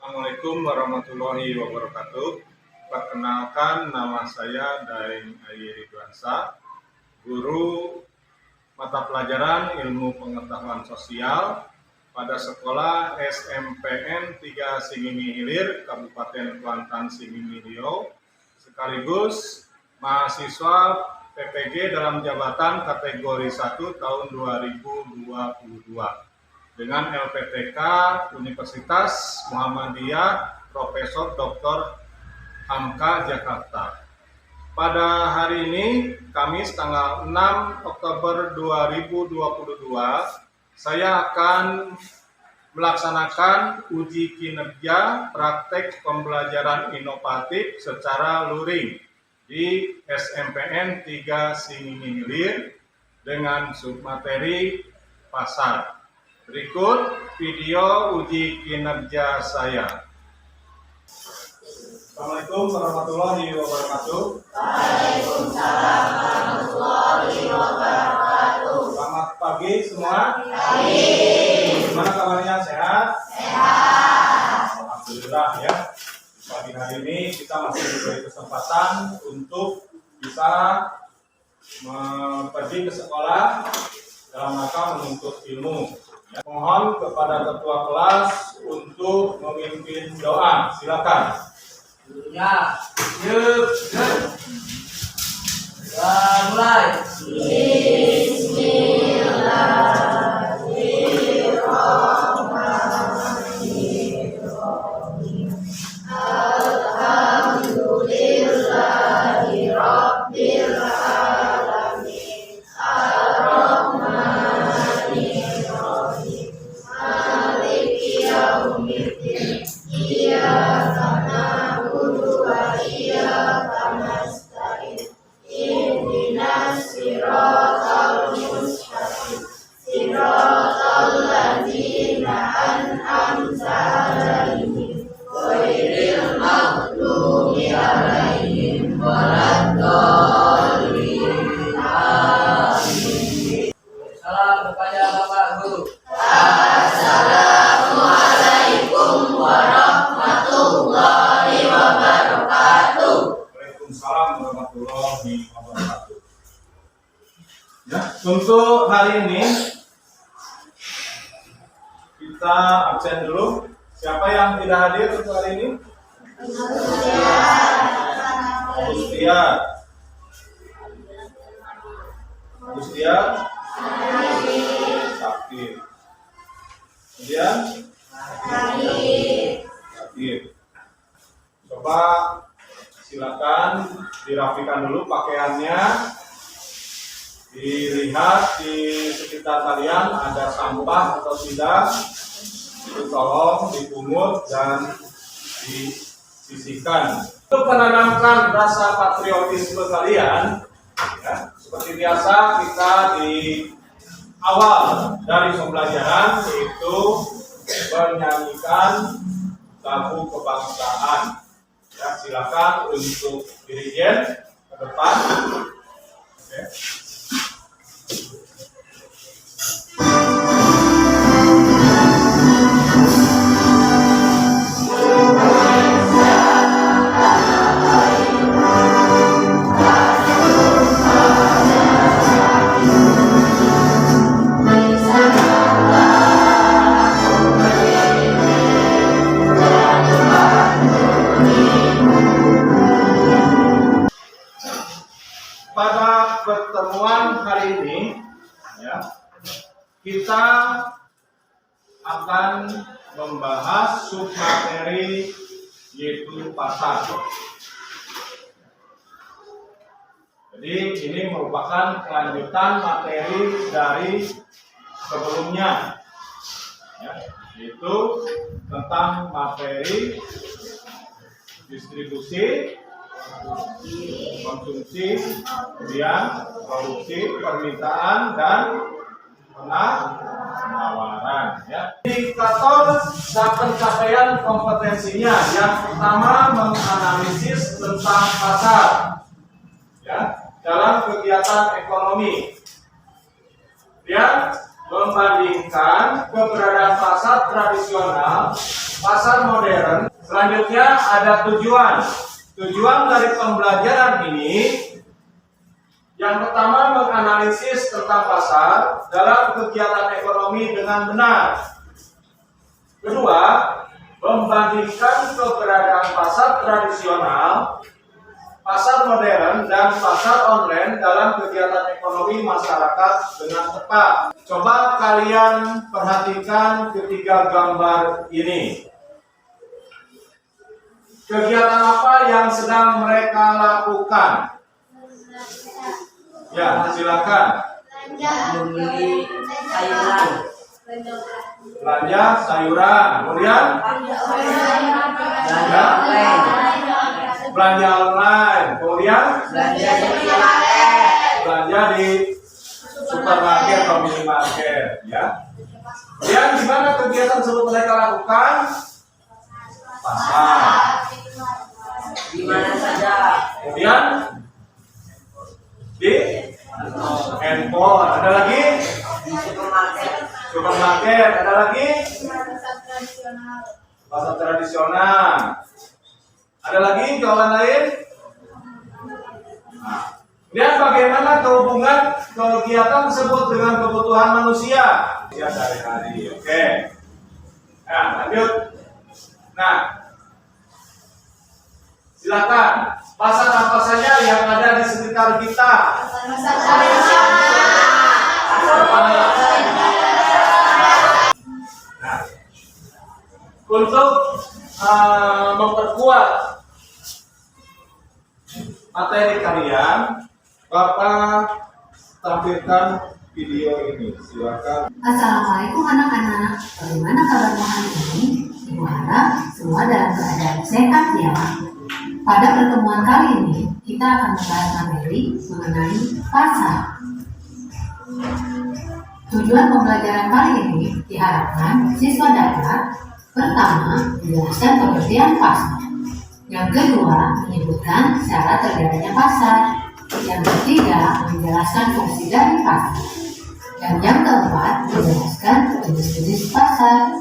Assalamualaikum warahmatullahi wabarakatuh. Perkenalkan, nama saya Daeng Ayi Ridwansa, guru mata pelajaran Ilmu Pengetahuan Sosial pada sekolah SMPN 3 Singimi Hilir, Kabupaten Kuantan, Singimi Riau, sekaligus mahasiswa PPG dalam jabatan kategori 1 tahun 2022 dengan LPTK Universitas Muhammadiyah Profesor Dr. Hamka Jakarta. Pada hari ini, Kamis tanggal 6 Oktober 2022, saya akan melaksanakan uji kinerja praktek pembelajaran inovatif secara luring di SMPN 3 Singimi Hilir dengan submateri pasar. Berikut video uji kinerja saya. Assalamualaikum warahmatullahi wabarakatuh. Waalaikumsalam warahmatullahi wabarakatuh. Selamat pagi semua. Pagi. Gimana kabarnya? Sehat? Sehat. Alhamdulillah ya. Pagi hari ini kita masih diberi kesempatan untuk bisa pergi ke sekolah dalam rangka menuntut ilmu. Ya, mohon kepada ketua kelas untuk memimpin doa. Silakan. Ya. Yuk. Mulai. Bismillahirrahmanirrahim. Alhamdulillahirabbil alamin. Arrahmanirrahim. Maliki yaumiddin. Iyyaka na'budu wa iyyaka nasta'in. Ihdinas siratal mustaqim. Siratal ladzina an'amta 'alaihim ghairil maghdubi 'alaihim waladdallin. Amin. Salam kepada Bapak Guru. Assalamualaikum warahmatullahi wabarakatuh. Waalaikumsalam warahmatullahi wabarakatuh. Ya, untuk hari ini kita absen dulu. Siapa yang tidak hadir untuk hari ini? Agustia. Sakit. Kemudian sakit. Coba silakan dirapikan dulu pakaiannya. Dilihat di sekitar kalian ada sampah atau tidak. Itu tolong dipungut dan disisihkan. Untuk menanamkan rasa patriotisme kalian, ya, seperti biasa kita di awal dari pembelajaran yaitu menyanyikan lagu kebangsaan. Ya, silakan untuk dirijen ke depan. Oke. Pada pertemuan hari ini, ya, kita akan membahas submateri yaitu pasar. Jadi ini merupakan kelanjutan materi dari sebelumnya, ya, yaitu tentang materi distribusi, konsumsi, kemudian produksi, permintaan, dan penawaran. Ya. Indikator dan pencapaian kompetensinya yang pertama menganalisis tentang pasar, ya, dalam kegiatan ekonomi. Kemudian membandingkan keberadaan pasar tradisional, pasar modern. Selanjutnya ada tujuan. Tujuan dari pembelajaran ini yang pertama menganalisis tentang pasar dalam kegiatan ekonomi dengan benar. Kedua, membandingkan keberadaan pasar tradisional, pasar modern, dan pasar online dalam kegiatan ekonomi masyarakat dengan tepat. Coba kalian perhatikan ketiga gambar ini. Kegiatan apa yang sedang mereka lakukan? Ya, silakan. Membeli sayuran. Belanja sayuran, kemudian Belanja online. belanja online, kemudian Belanja di minimarket. belanja di supermarket atau minimarket, ya. Kemudian di mana kegiatan tersebut mereka lakukan? Pasar. Di mana saja. Kemudian di handphone. Ada lagi? Di supermarket. Supermarket. Ada lagi? Pasar tradisional. Ada lagi jawaban lain? Nah, kemudian bagaimana kehubungan kegiatan tersebut dengan kebutuhan manusia? Ya, sehari-hari. Oke. Nah, lanjut. Nah, silakan. Pasar apa saja yang ada di sekitar kita? Nah, untuk memperkuat materi kalian, Bapak tampilkan video ini. Silakan. Assalamualaikum anak-anak, bagaimana kabarmu hari ini? Ibu harap semua dalam keadaan sehat ya. Pada pertemuan kali ini, kita akan membahas materi mengenai pasar. Tujuan pembelajaran kali ini diharapkan siswa dapat pertama, menjelaskan pengertian pasar. Yang kedua, menyebutkan syarat terjadinya pasar. Yang ketiga, menjelaskan fungsi dari pasar. Dan yang keempat, menjelaskan jenis-jenis pasar.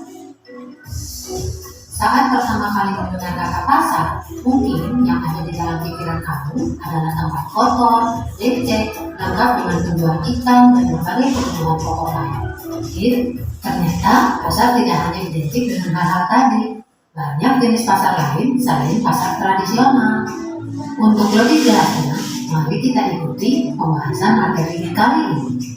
Saat pertama kali mendengar kata pasar, mungkin yang ada di dalam pikiran kamu adalah tempat kotor, lecet, lengkap dengan penjual ikan dan berbagai kebutuhan pokok lain. Ternyata pasar tidak hanya identik dengan hal-hal tadi. Banyak jenis pasar lain selain pasar tradisional. Untuk lebih jelasnya, mari kita ikuti pembahasan materi kali ini.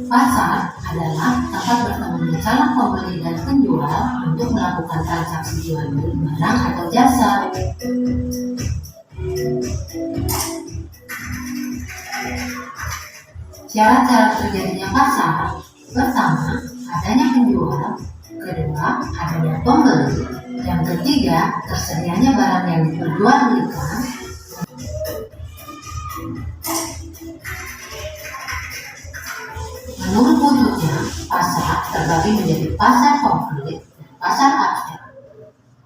Pasar adalah tempat bertemunya calon pembeli dan penjual untuk melakukan transaksi jual beli barang atau jasa. Syarat-syarat terjadinya pasar: pertama, adanya penjual; kedua, adanya pembeli; yang ketiga, tersedianya barang yang diperjualbelikan; menurut wujudnya, pasar terbagi menjadi pasar konkret dan pasar abstrak.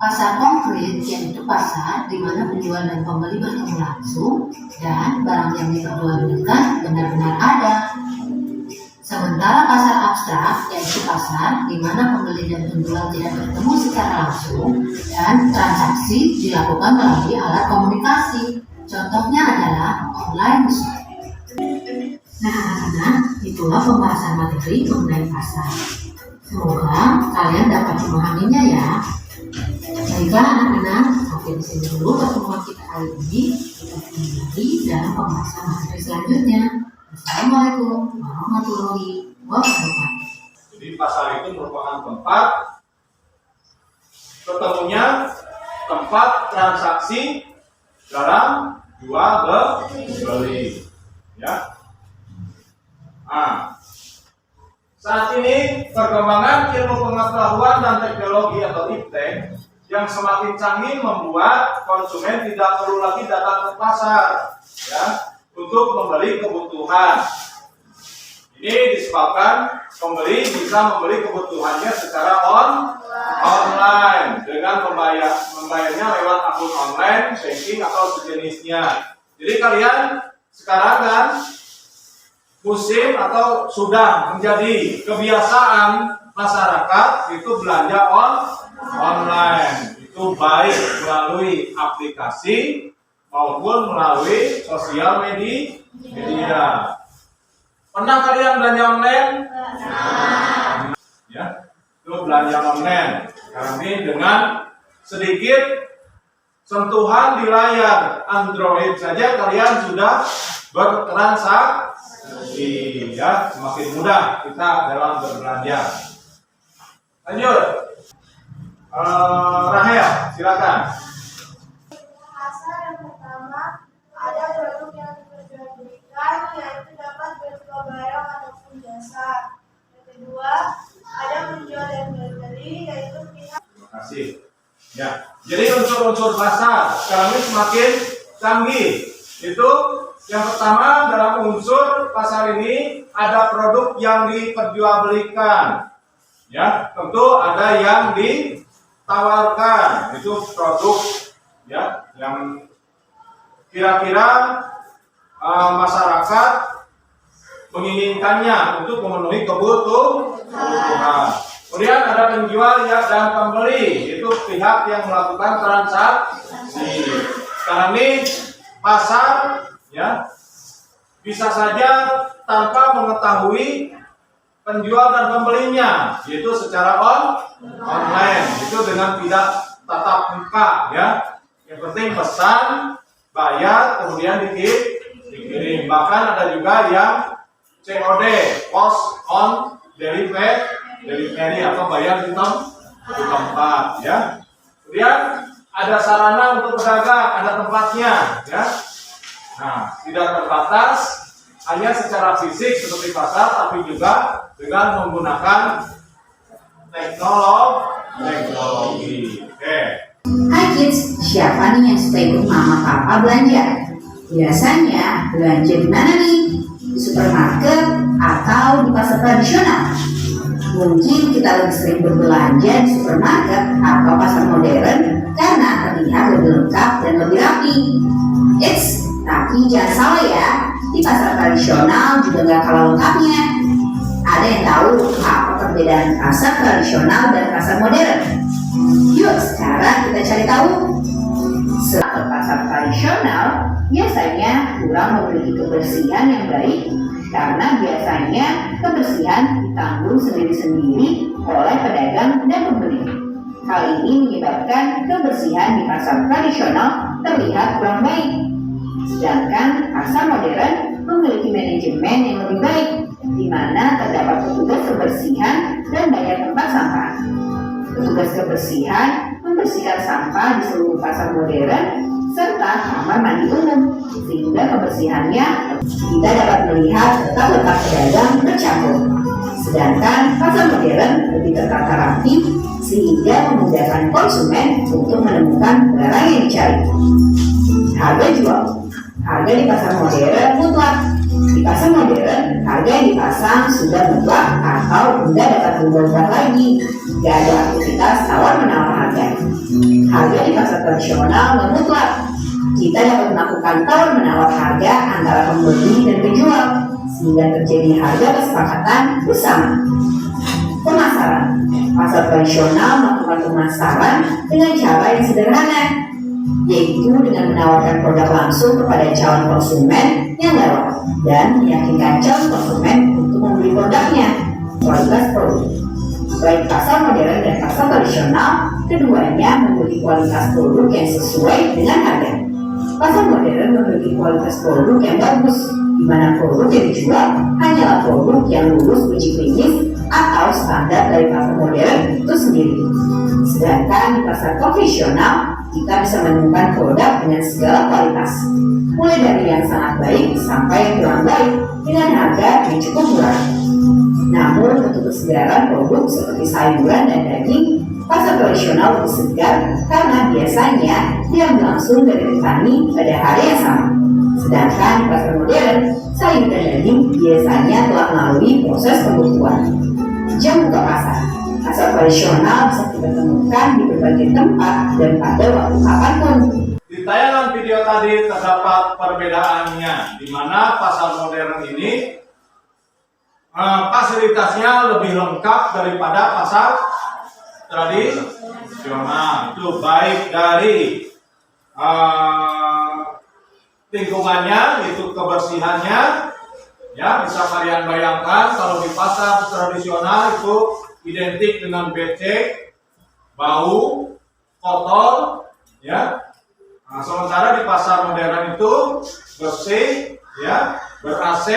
Pasar konkret yaitu pasar di mana penjual dan pembeli bertemu langsung dan barang yang diperjualbelikan benar-benar ada. Sementara pasar abstrak yaitu pasar di mana pembeli dan penjual tidak bertemu secara langsung dan transaksi dilakukan melalui alat komunikasi. Contohnya adalah online shop. Nah, anak-anak, itulah pembahasan materi mengenai pasar. Semoga kalian dapat memahaminya ya. Baiklah anak-anak, sampai di sini dulu pertemuan kita kali ini. Kita kembali dalam pembahasan materi selanjutnya. Assalamualaikum warahmatullahi wabarakatuh. Jadi pasar itu merupakan tempat ketemunya tempat transaksi dalam jual beli, ya. Nah, saat ini perkembangan ilmu pengetahuan dan teknologi atau iptek yang semakin canggih membuat konsumen tidak perlu lagi datang ke pasar, ya, untuk membeli kebutuhan. Ini disebabkan pembeli bisa membeli kebutuhannya secara online dengan membayarnya lewat akun online, banking atau sejenisnya. Jadi kalian sekarang kan musim atau sudah menjadi kebiasaan masyarakat itu belanja online. Itu baik melalui aplikasi maupun melalui sosial media. Pernah kalian belanja online? Ya, itu belanja online. Karena ini dengan sedikit sentuhan di layar Android saja kalian sudah bertransaksi, ya, semakin mudah kita dalam berbelanja. Lanjut, Rahel, silakan. Pasar yang pertama, ada produk yang diperjualbelikan yaitu dapat berupa barang ataupun jasa. Yang kedua, ada penjual dan pembeli yaitu pihak. Terima kasih. Ya, jadi unsur-unsur pasar sekarang ini semakin canggih. Itu yang pertama dalam unsur pasar ini ada produk yang diperjualbelikan. Ya, tentu ada yang ditawarkan. Itu produk ya yang kira-kira masyarakat menginginkannya untuk memenuhi kebutuhan. Kemudian ada penjual dan pembeli, itu pihak yang melakukan transaksi. Sekarang ini pasar ya bisa saja tanpa mengetahui penjual dan pembelinya, yaitu secara online, itu dengan tidak tatap muka ya. Yang penting pesan, bayar, kemudian dikirim. Bahkan ada juga yang COD, post on delivery atau bayar di tempat ya. Kemudian ada sarana untuk pedagang, ada tempatnya ya. Nah, tidak terbatas hanya secara fisik seperti pasar, tapi juga dengan menggunakan teknologi. Oke. Hai kids, siapa nih yang suka ikut mama papa belanja? Biasanya belanja di mana nih? Di supermarket atau di pasar tradisional? Mungkin kita lebih sering berbelanja di supermarket atau pasar modern karena terlihat lebih lengkap dan lebih rapi. Eits, tapi jangan salah ya, di pasar tradisional juga nggak kalah lengkapnya. Ada yang tahu apa perbedaan pasar tradisional dan pasar modern? Yuk sekarang kita cari tahu. Sebab pasar tradisional biasanya kurang memiliki kebersihan yang baik karena biasanya kebersihan ditanggung sendiri-sendiri oleh pedagang dan pembeli. Hal ini menyebabkan kebersihan di pasar tradisional terlihat kurang baik. Sedangkan pasar modern memiliki manajemen yang lebih baik, di mana terdapat petugas kebersihan dan banyak tempat sampah. Petugas kebersihan membersihkan sampah di seluruh pasar modern serta kamar mandi umum, sehingga kebersihannya kita dapat melihat letak-letak pedagang bercampur. Sedangkan pasar modern lebih tertata rapi sehingga memudahkan konsumen untuk menemukan barang yang dicari. Harga jual. Harga di pasar modern mutlak. Di pasar modern, harga yang dipasang sudah mutlak atau Bunda dapat mengubah lagi. Tidak ada aktivitas tawar-menawar harga. Harga di pasar tradisional non mutlak. Kita dapat melakukan tawar-menawar harga antara pembeli dan penjual, sehingga terjadi harga kesepakatan bersama. Pemasaran. Pasar tradisional melakukan pemasaran dengan cara yang sederhana, yaitu dengan menawarkan produk langsung kepada calon konsumen yang lewat dan meyakinkan calon konsumen untuk membeli produknya. Kualitas produk. Baik pasar modern dan pasar tradisional, keduanya memiliki kualitas produk yang sesuai dengan harga. Pasar modern memiliki kualitas produk yang bagus, di mana produk yang dijual hanyalah produk yang lulus uji klinis atau standar dari pasar modern itu sendiri. Sedangkan di pasar konvensional, kita bisa menemukan produk dengan segala kualitas, mulai dari yang sangat baik sampai yang kurang baik dengan harga yang cukup murah. Namun untuk kesegaran produk seperti sayuran dan daging, pasar tradisional lebih segar karena biasanya diambil langsung dari petani pada hari yang sama. Sedangkan di pasar modern, sayur dan daging biasanya telah melalui proses pembekuan. Jam buka pasar. Pasar tradisional bisa kita temukan di berbagai tempat dan pada waktu kapanpun. Di Di tayangan video tadi terdapat perbedaannya, di mana pasar modern ini fasilitasnya lebih lengkap daripada pasar tradisional. Itu baik dari lingkungannya, itu kebersihannya, ya bisa kalian bayangkan kalau di pasar tradisional itu identik dengan becek, bau, kotor, ya. Nah, sementara di pasar modern itu bersih, ya, ber-AC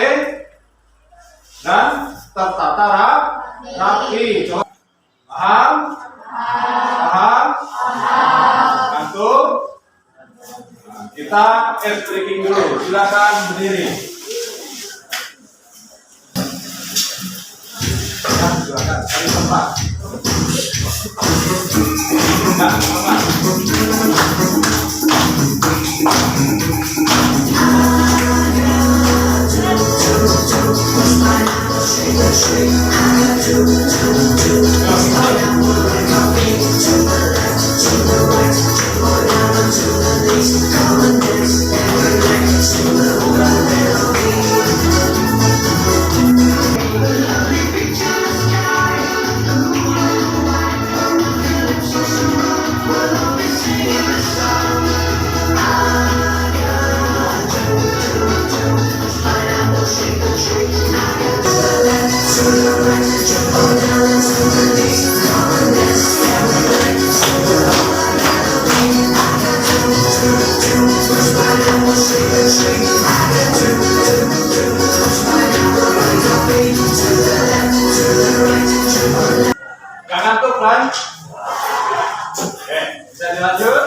dan tertata rapi. Coba paham? Paham? Antum? Nah, kita breaking dulu. Silakan berdiri. Ya, silakan cari tempat. Nah, tempat. Gak ngantuk kan? Oke, bisa dilanjut?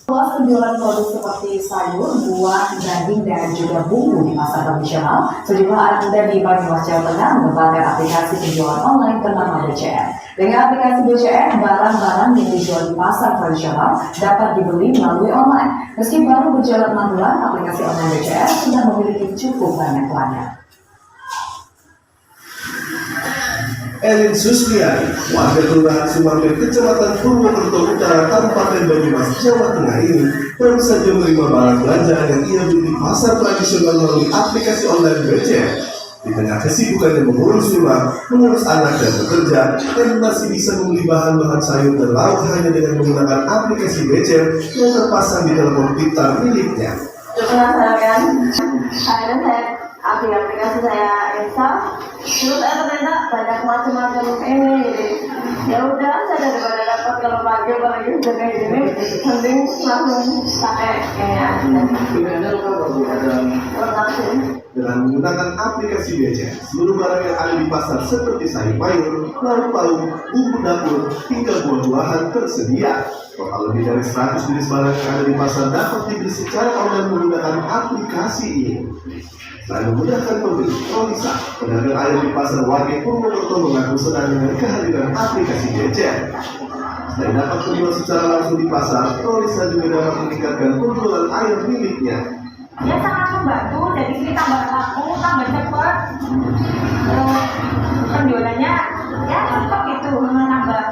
Luas penjualan produk seperti sayur, buah, daging, dan juga bumbu di pasar tradisional, sejumlah anak muda di Banyumas, Jawa Tengah mengembangkan aplikasi penjualan online bernama BCR. Dengan aplikasi BCR, barang-barang yang dijual di pasar tradisional dapat dibeli melalui online. Meski baru berjalan 6 bulan, aplikasi online BCR sudah memiliki cukup banyak pelanggan. Elin Susmiari, warga Kelurahan Sumangkir, Kecamatan Purwokerto Utara, Kabupaten Banyumas, Jawa Tengah ini baru saja menerima barang belanjaan yang ia beli di pasar tradisional melalui aplikasi online BCR. Di tengah kesibukannya mengurus rumah, mengurus anak dan bekerja, dan masih bisa membeli bahan-bahan sayur dan lauk hanya dengan menggunakan aplikasi BCR yang terpasang di telepon pintar miliknya. Penasaran? Akhirnya saya ambil aplikasi, saya install, terus ternyata banyak macam-macam ini, jadi ya udah, saya daripada dapat kalau pagi apalagi udah kayak gini, mending langsung pakai ini aja. Dengan menggunakan aplikasi BCR, seluruh barang yang ada di pasar seperti sayur mayur, lauk pauk, bumbu dapur, hingga buah-buahan tersedia. Total lebih dari 100 jenis barang yang ada di pasar dapat dibeli secara online menggunakan aplikasi ini. Selain memudahkan pembeli, Rolisa, pedagang ayam di pasar Wage Purwokerto, mengaku senang dengan kehadiran aplikasi BCR. Selain dapat menjual secara langsung di pasar, Rolisa juga dapat meningkatkan penjualan ayam miliknya. Ya sangat membantu, jadi sini tambah laku, tambah cepat, penjualannya ya cepat gitu, menambah.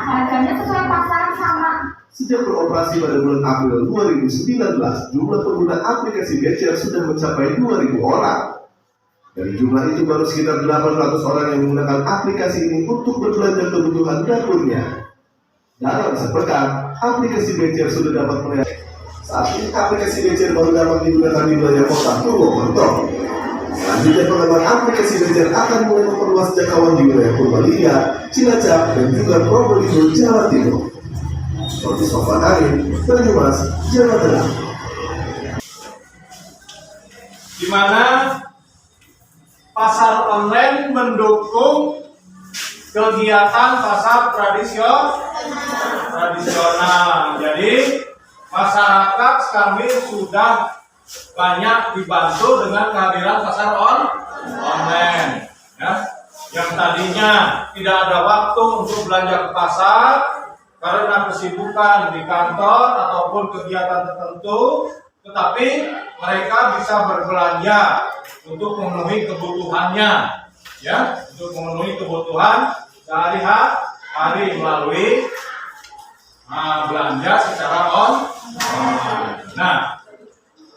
Harganya sesuai pasaran sama. Sejak beroperasi pada bulan April 2019, jumlah pengguna aplikasi BCR sudah mencapai 2.000 orang. Dari jumlah itu baru sekitar 800 orang yang menggunakan aplikasi ini untuk berbelanja kebutuhan dapurnya. Dalam sepekan, aplikasi BCR sudah dapat melayani. Saat ini aplikasi BCR baru dapat digunakan di wilayah kota Purwokerto. Selanjutnya pengembangan aplikasi BCR akan mulai memperluas jangkauan di wilayah Purbalingga, Cilacap, dan juga Probolinggo, Jawa Timur. Seperti Sofan Arin, Banyumas, Jawa Tengah. Di mana pasar online mendukung kegiatan pasar tradisional. Jadi masyarakat sekarang ini sudah banyak dibantu dengan kehadiran pasar online. Ya. Yang tadinya tidak ada waktu untuk belanja ke pasar karena kesibukan di kantor ataupun kegiatan tertentu, tetapi mereka bisa berbelanja untuk memenuhi kebutuhannya, ya, untuk memenuhi kebutuhan sehari-hari. hari melalui belanja secara online. Nah,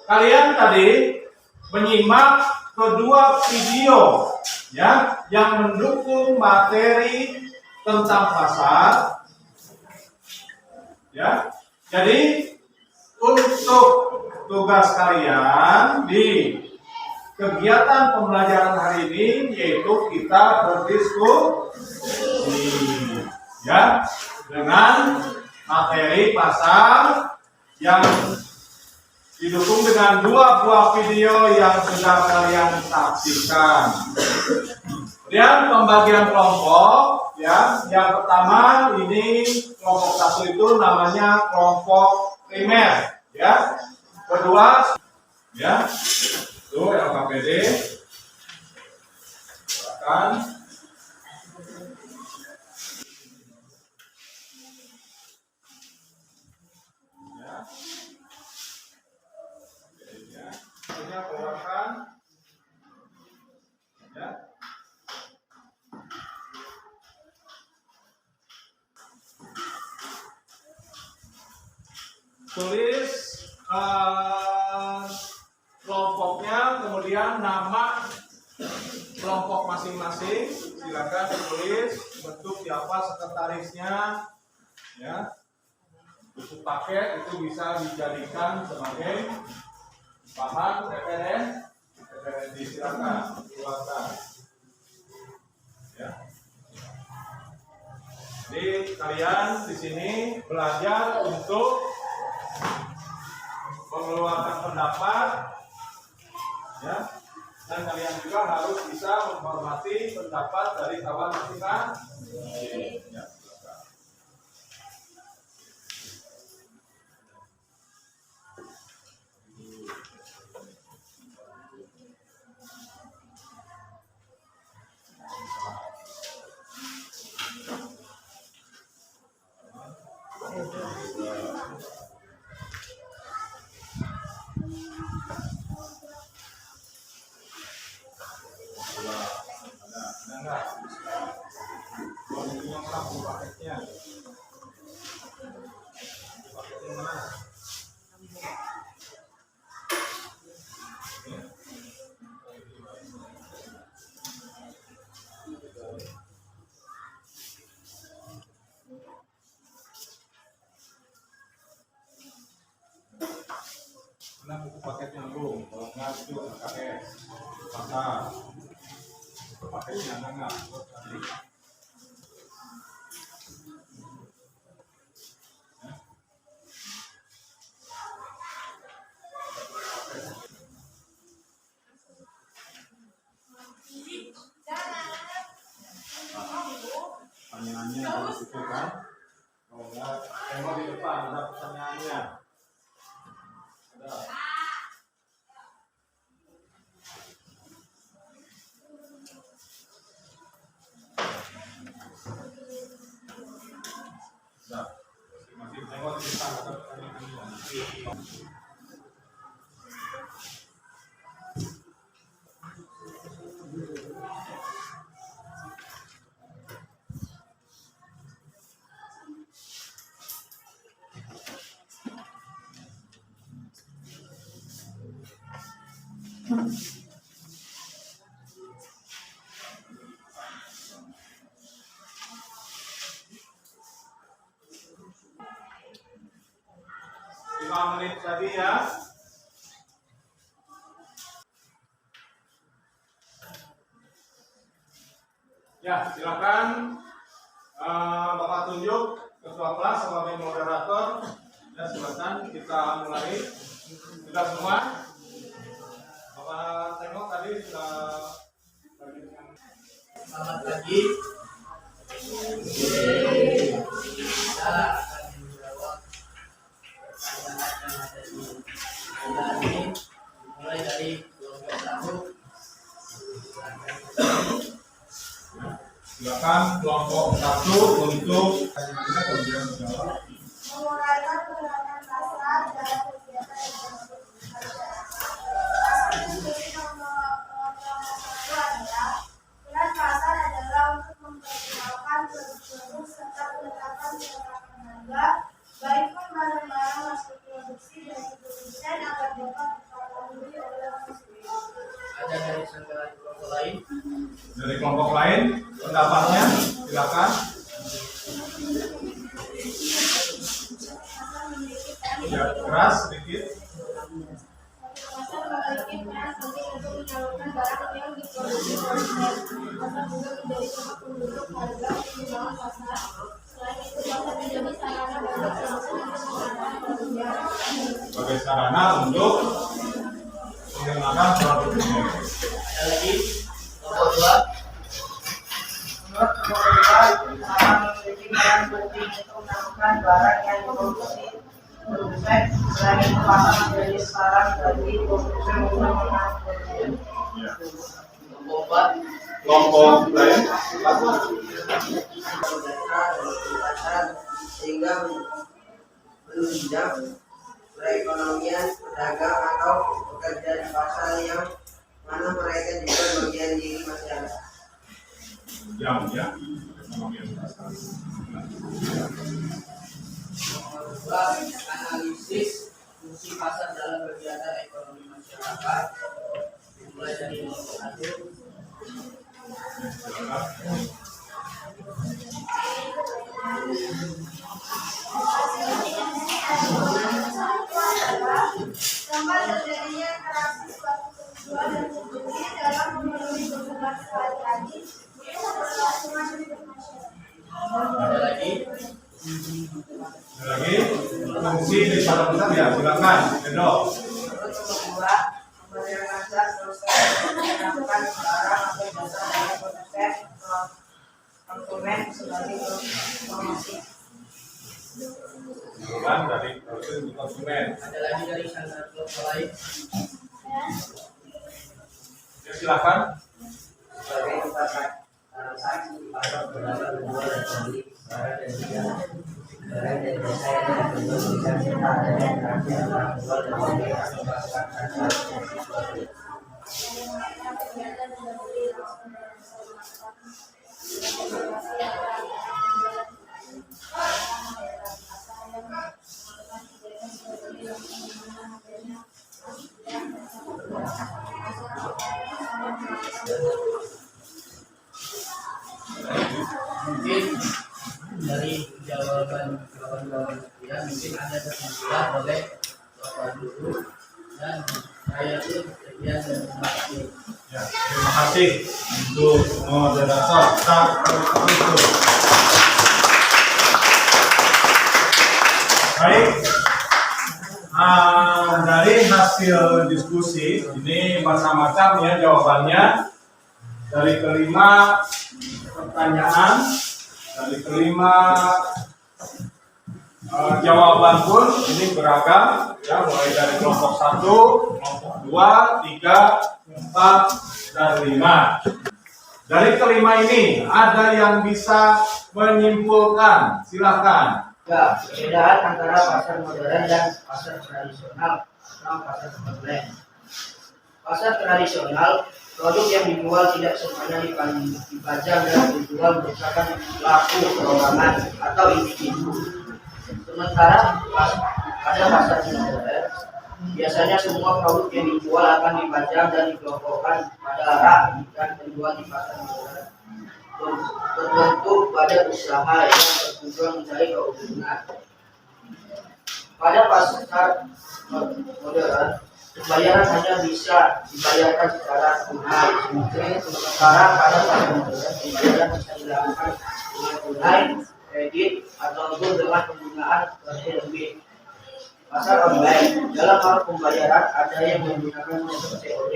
kalian tadi menyimak kedua video ya yang mendukung materi tentang pasar ya. Jadi untuk tugas kalian di kegiatan pembelajaran hari ini yaitu kita berdiskusi ya dengan materi pasar yang didukung dengan dua buah video yang sudah kalian saksikan. Kemudian pembagian kelompok ya. Yang pertama ini kelompok 1 itu namanya kelompok primer ya. Kedua ya. Itu LKPD. Silakan. Ya. Keluarkan ya. Tulis kelompoknya, kemudian nama kelompok masing-masing. Silakan ditulis, bentuk siapa sekretarisnya ya. Untuk paket itu bisa dijadikan sebagai bahan referensi. Silakan keluarkan ya. Jadi kalian di sini belajar untuk mengeluarkan pendapat ya, dan kalian juga harus bisa menghormati pendapat dari kawan masing-masing ya. Nah, buku paketnya belum, kalau enggak itu KS, pasar, paketnya enggak. Pertanyaannya harus itu kan, kalau enggak, tembak di depan ada pertanyaannya. Ada. Masih tengok di depan ada pertanyaannya. Menit tadi ya. Ya, silakan Bapak tunjuk ketua kelas sebagai moderator. Ya, silakan kita mulai. Sudah semua? Bapak tengok tadi sudah. Selamat pagi. Mulai dari kelompok 1. Silakan kelompok 1 untuk Menguraikan penerapan pasar dalam kegiatan ekonomi nomor 1 adalah peran pasar adalah untuk memperkenalkan produk-produk serta ada dari negara kelompok lain? Dari kelompok lain, pendapatnya silakan. Ya, keras sedikit. Pasar memiliki peran penting untuk menyalurkan barang yang diproduksi konsumen. Pasar juga menjadi tempat penduduk harga pengembangan pasar. Selain itu, pasar menjadi sarana bagi pelaku untuk mengenalkan produknya. Sebagai sarana untuk mengenalkan produknya. Ada lagi kelompok dua. Menurut pemerintah, pasar memiliki peran penting untuk menemukan barang yang diproduksi produsen. Selain itu, pasar menjadi sarana bagi produsen untuk mengenalkan produknya. Ya. Kelompok empat. Kelompok lain, sehingga menunjang perekonomian pedagang atau pekerja di pasar yang mana mereka juga bagian dari masyarakat. ya. Nomor dua, analisis fungsi pasar dalam kegiatan ekonomi masyarakat. Mulai dari nomor satu. Gambar terjadinya interaksi suatu penjual dan pembeli dalam memenuhi kebutuhan sehari-hari keberlangsungan hidup masyarakat. Ada lagi. Fungsi dari pasar besar ya, silakan. Edo. Menurut kedua, pemberian pasar proses mengenalkan barang atau jasa dari produsen ke konsumen sebagai promosi. Silakan dari produsen ke konsumen. Ada lagi dari negara kelompok lain. Ya, silakan. Sebagai tempat transaksi pasar berdagang jual dan beli barang dan jasa. Barang dan jasa yang tidak berjual bisa serta ada yang terakhir antara jual dan beli atau melakukan transaksi. Mungkin dari jawaban kawan-kawan ya, mungkin ada kesimpulan oleh Bapak Guru dan saya pun sekian dan terima kasih. Ya, terima kasih untuk moderator. Baik, dari hasil diskusi ini macam-macam ya jawabannya. Dari kelima pertanyaan, dari kelima jawaban pun ini beragam ya, mulai dari kelompok 1, kelompok 2, 3, 4, dan 5. Dari kelima ini ada yang bisa menyimpulkan, silakan. Ya, perbedaan antara pasar modern dan pasar tradisional atau pasar online. Pasar tradisional, produk yang dijual tidak semuanya dipajang dan dijual berdasarkan pelaku perorangan atau individu. Sementara pada pasar modern, biasanya semua produk yang dijual akan dipajang dan dikelompokkan pada rak dan penjual di pasar modern terbentuk pada usaha yang bertujuan mencari keuntungan. Pada pasar modern, pembayaran hanya bisa dibayarkan secara tunai. Sementara pada pasar modern, pembayaran bisa dilakukan dengan tunai, kredit, ataupun dengan penggunaan kartu debit. Pasar online, dalam hal pembayaran ada yang menggunakan metode COD,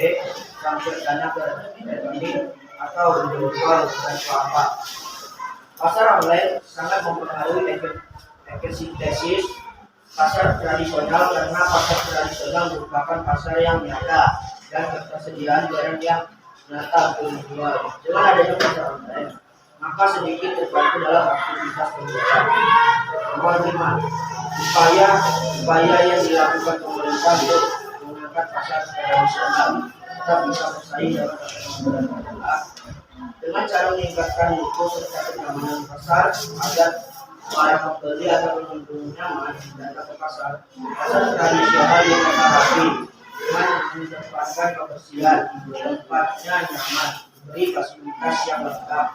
transfer dana ke rekening, atau menjual tanpa apa. Pasar online sangat mempengaruhi efisiensi pasar tradisional karena pasar tradisional merupakan pasar yang nyata dan ketersediaan barang yang nyata untuk dijual. Dengan adanya pasar online, maka sedikit terbantu dalam aktivitas pembuatan. Nomor 5, upaya yang dilakukan pemerintah untuk mengangkat pasar tradisional tetap bisa bersaing dalam pasar modern dengan cara meningkatkan mutu serta kenyamanan pasar agar para pembeli atau pengunjung nyaman datang ke pasar. Pasar tradisional yang rapi, dengan mengedepankan kebersihan, tempatnya nyaman, beri fasilitas yang lengkap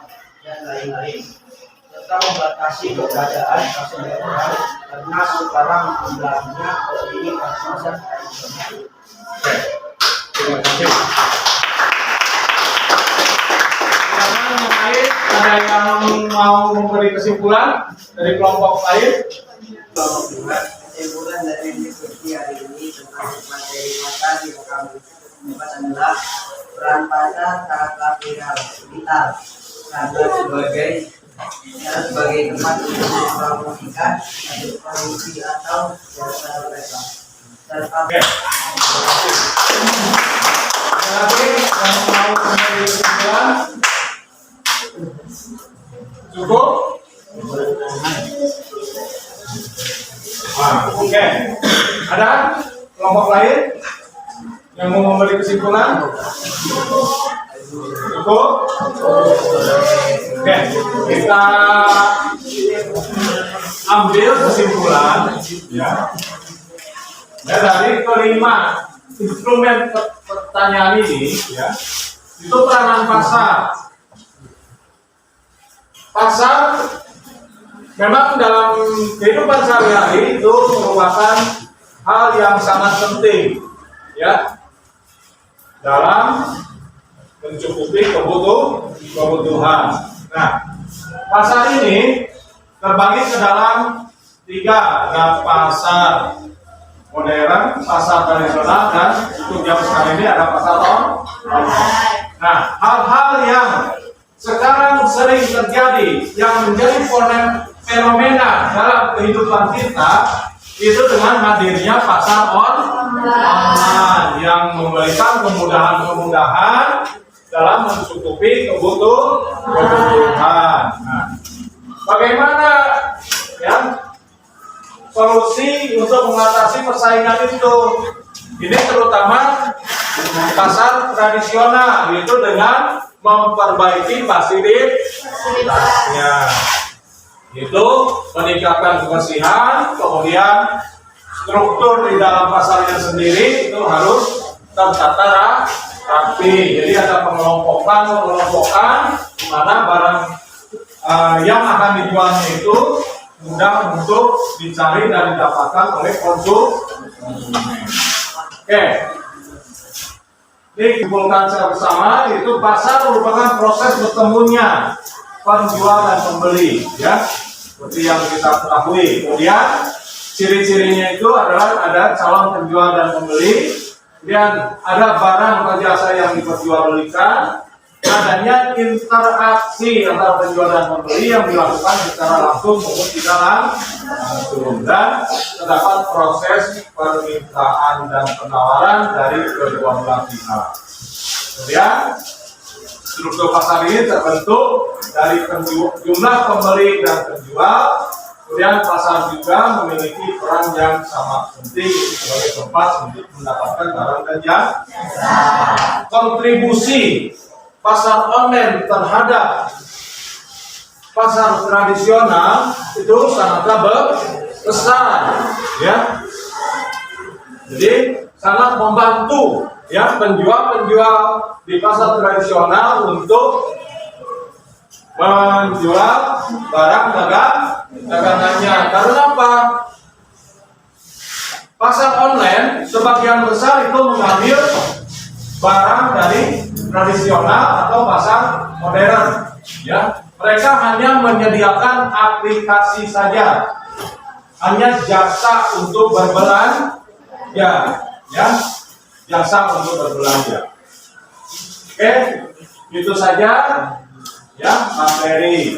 dan lain-lain, serta membatasi keberadaan pasien orang karena sekarang jumlahnya ini pasar tradisional. Terima kasih. Silakan yang lain, ada yang mau memberi kesimpulan dari kelompok lain? Kesimpulan dari diskusi hari ini tentang materi mata yang kami dapat adalah peran pasar sangatlah vital karena sebagai tempat untuk mempromosikan produksi atau jasa mereka. Oke. Ada lagi yang mau memberi kesimpulan? Cukup? Oke. Ada kelompok lain yang mau memberi kesimpulan? Cukup? Oke. Kita ambil kesimpulan ya. Dari kelima instrumen pertanyaan ini ya, itu peranan pasar. Pasar memang dalam kehidupan sehari-hari itu merupakan hal yang sangat penting ya dalam mencukupi kebutuhan. Nah, pasar ini terbagi ke dalam tiga, ada pasar modern, pasar tradisional, dan untuk jam sekarang ini ada pasar online. Nah, hal-hal yang sekarang sering terjadi yang menjadi fenomena dalam kehidupan kita itu dengan hadirnya pasar online yang memberikan kemudahan-kemudahan dalam mencukupi kebutuhan. Nah, bagaimana ya solusi untuk mengatasi persaingan itu? Ini terutama pasar tradisional, yaitu dengan memperbaiki fasilitasnya, itu meningkatkan kebersihan, kemudian struktur di dalam pasarnya sendiri itu harus tertata rapi. Jadi ada pengelompokan di mana barang yang akan dijualnya itu mudah untuk dicari dan didapatkan oleh konsumen. Oke, ini dikumpulkan secara bersama, yaitu pasar merupakan proses bertemunya penjual dan pembeli, ya, seperti yang kita ketahui. Kemudian ciri-cirinya itu adalah ada calon penjual dan pembeli, kemudian ada barang atau jasa yang diperjualbelikan, adanya interaksi antara penjual dan pembeli yang dilakukan secara langsung maupun tidak langsung, dan terdapat proses permintaan dan penawaran dari kedua belah pihak. Kemudian struktur pasar ini terbentuk dari jumlah pembeli dan penjual. Kemudian pasar juga memiliki peran yang sama penting sebagai tempat untuk mendapatkan barang dan jasa. Kontribusi pasar online terhadap pasar tradisional itu sangatlah besar, ya. Jadi sangat membantu ya penjual-penjual di pasar tradisional untuk menjual barang dagangannya. Karena apa? Pasar online sebagian besar itu mengambil barang dari tradisional atau pasar modern, ya. Mereka hanya menyediakan aplikasi saja, hanya jasa untuk berbelanja, ya, jasa untuk berbelanja. Oke, itu saja ya materi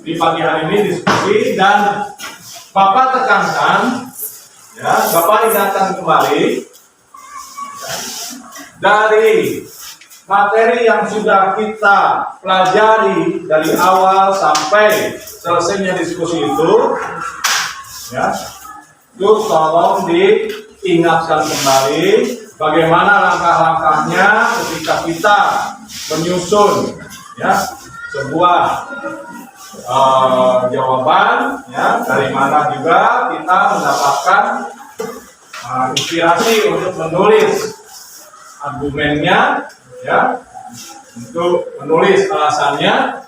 di pagi hari ini diskusi, dan Bapak tekankan, ya, Bapak ingatkan kembali ya, dari materi yang sudah kita pelajari dari awal sampai selesainya diskusi itu, ya, itu tolong diingatkan kembali bagaimana langkah-langkahnya ketika kita menyusun ya sebuah jawaban, ya, dari mana juga kita mendapatkan inspirasi untuk menulis argumennya, ya, untuk menulis alasannya.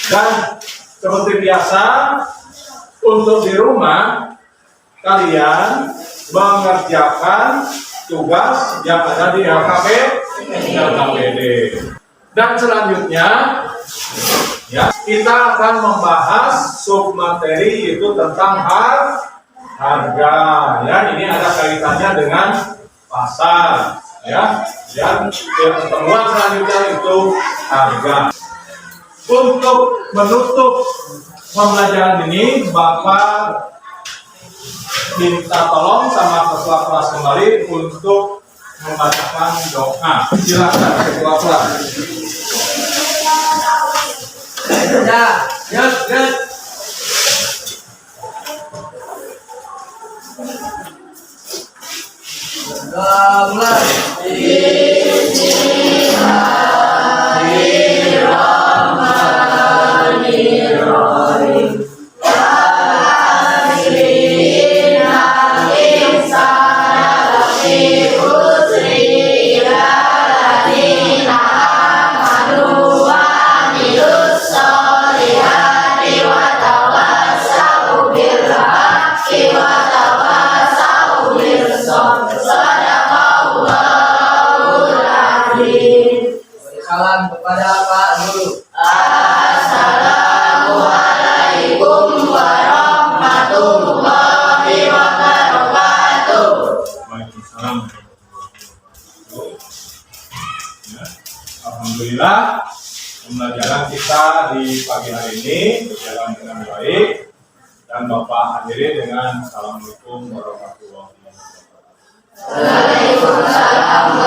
Dan seperti biasa untuk di rumah kalian mengerjakan tugas yang ada di LKPD. Dan selanjutnya, ya, kita akan membahas submateri yaitu tentang harga. Ya, ini ada kaitannya dengan pasar. Ya, dan pertemuan selanjutnya itu harga. Untuk menutup pembelajaran ini, Bapak minta tolong sama ketua kelas kembali untuk membacakan doa. Silakan ketua kelas. Ya, mulai. Salam kepada Pak Guru. Assalamualaikum warahmatullahi wabarakatuh. Waalaikumsalam. Ya, alhamdulillah pembelajaran kita di pagi hari ini berjalan dengan baik dan Bapak akhiri dengan assalamualaikum warahmatullahi wabarakatuh. Waalaikumsalam